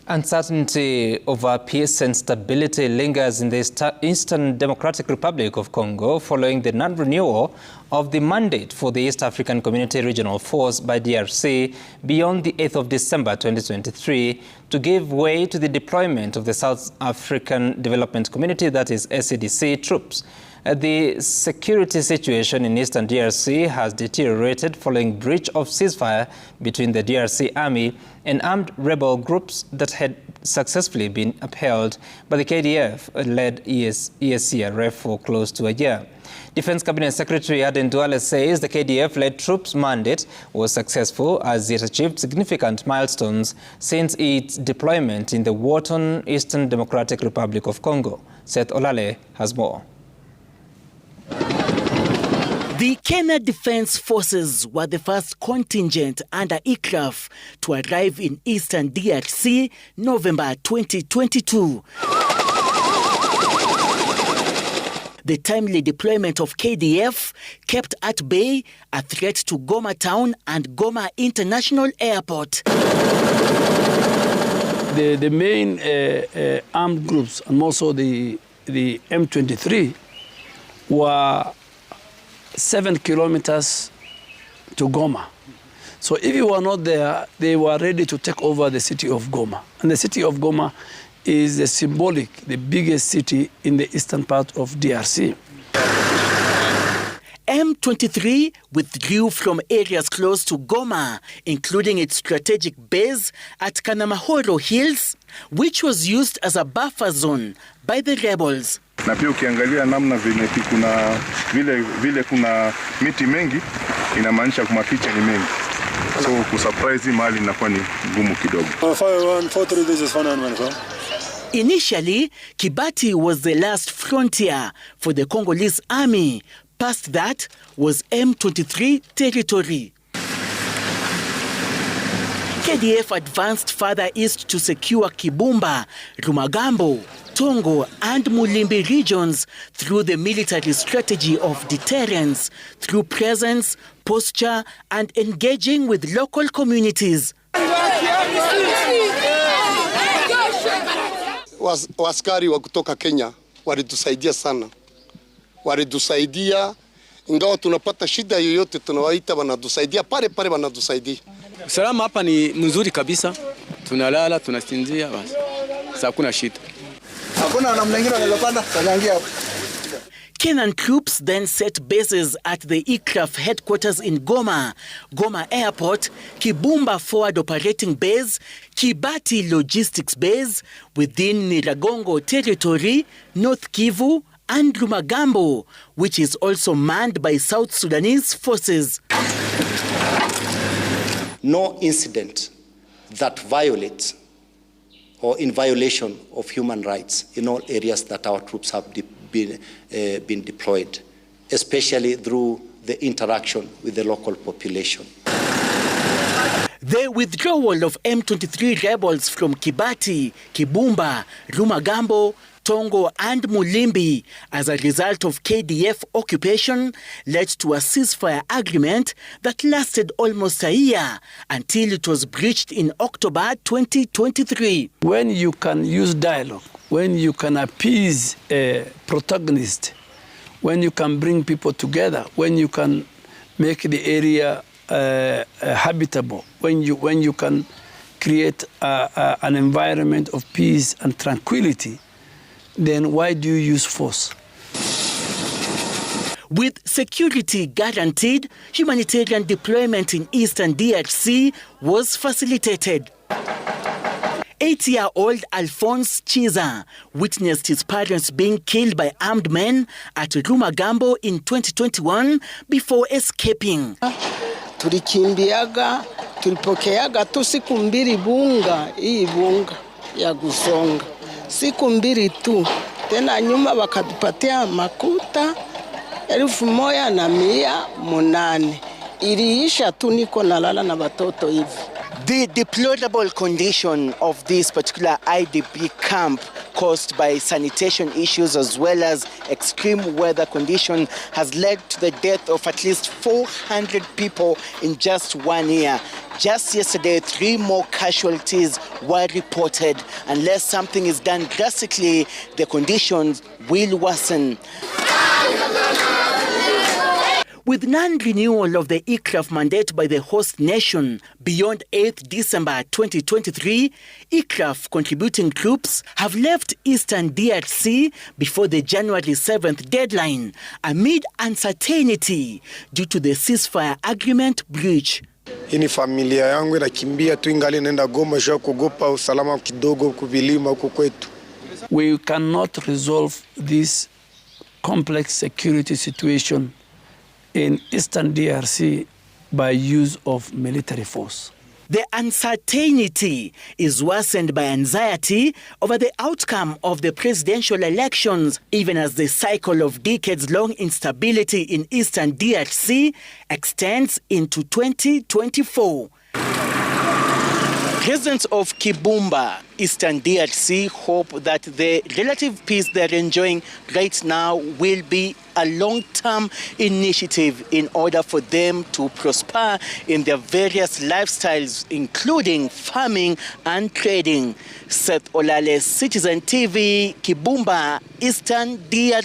Uncertainty over peace and stability lingers in the Eastern Democratic Republic of Congo following the non-renewal of the mandate for the East African Community Regional Force by DRC beyond the 8th of December 2023 to give way to the deployment of the South African Development Community, that is SADC, troops. The security situation in Eastern DRC has deteriorated following breach of ceasefire between the DRC army and armed rebel groups that had successfully been upheld by the KDF-led EACRF for close to a year. Defense Cabinet Secretary CS Duale says the KDF-led troops' mandate was successful as it achieved significant milestones since its deployment in the war-torn Eastern Democratic Republic of Congo. Seth Olale has more. The Kenya Defense Forces were the first contingent under EACRF to arrive in Eastern DRC November 2022. The timely deployment of KDF kept at bay a threat to Goma Town and Goma International Airport. The main armed groups and also the M23 were 7 kilometers to Goma. So if you were not there, they were ready to take over the city of Goma. And the city of Goma is the biggest city in the eastern part of DRC. M23 withdrew from areas close to Goma, including its strategic base at Kanamahoro Hills, which was used as a buffer zone by the rebels. Na pia ukiangalia namna vile kuna miti mengi inamaanisha kumaficha ni mengi. So kusurprise mahali inakuwa ni ngumu kidogo. Initially, Kibati was the last frontier for the Congolese army. Past that was M23 territory. KDF advanced further east to secure Kibumba, Rumagambo, Tongo and Mulimbi regions through the military strategy of deterrence, through presence, posture and engaging with local communities. Waskari wa kutoka Kenya walitusaidia sana. Walitusaidia ingawa tunapata shida yoyote tunawaita wanatusaidia pale wanatusaidia. Usalama hapa ni mzuri kabisa. Tunalala, tunasinzia basi. Sasa hakuna shida. Kenyan troops then set bases at the EACRF headquarters in Goma, Goma Airport, Kibumba Forward Operating Base, Kibati Logistics Base, within Niragongo Territory, North Kivu, and Rumagambo, which is also manned by South Sudanese forces. No incident that violates or in violation of human rights in all areas that our troops have been deployed, especially through the interaction with the local population. The withdrawal of M23 rebels from Kibati, Kibumba, Rumagambo, Tongo and Mulimbi as a result of KDF occupation led to a ceasefire agreement that lasted almost a year until it was breached in October 2023. When you can use dialogue, when you can appease a protagonist, when you can bring people together, when you can make the area habitable, when you can create an environment of peace and tranquility, then why do you use force? With security guaranteed, humanitarian deployment in Eastern DRC was facilitated. 8-year-old Alphonse Chiza witnessed his parents being killed by armed men at Rumagambo in 2021 before escaping. Tulikimbiaga, tulipokeaga tu siku mbili bunga, hii bunga ya kusonga. Siku mbili tu. Tena nyuma wakatupatia makuta 1,108. Iliisha tu niko nalala na watoto hivi. The deplorable condition of this particular IDP camp, caused by sanitation issues as well as extreme weather condition, has led to the death of at least 400 people in just 1 year. Just yesterday, 3 more casualties were reported. Unless something is done drastically, the conditions will worsen. With non-renewal of the EACRF mandate by the host nation beyond 8th December 2023, EACRF contributing troops have left Eastern DRC before the January 7th deadline amid uncertainty due to the ceasefire agreement breach. Hii familia yangu inakimbia tu ingali nenda Goma sha kugopa usalama kidogo kuvilima huko kwetu. We cannot resolve this complex security situation in Eastern DRC by use of military force. The uncertainty is worsened by anxiety over the outcome of the presidential elections, even as the cycle of decades-long instability in Eastern DRC extends into 2024. Residents of Kibumba, Eastern DRC, hope that the relative peace they're enjoying right now will be a long-term initiative in order for them to prosper in their various lifestyles, including farming and trading. Seth Olale, Citizen TV, Kibumba, Eastern DRC.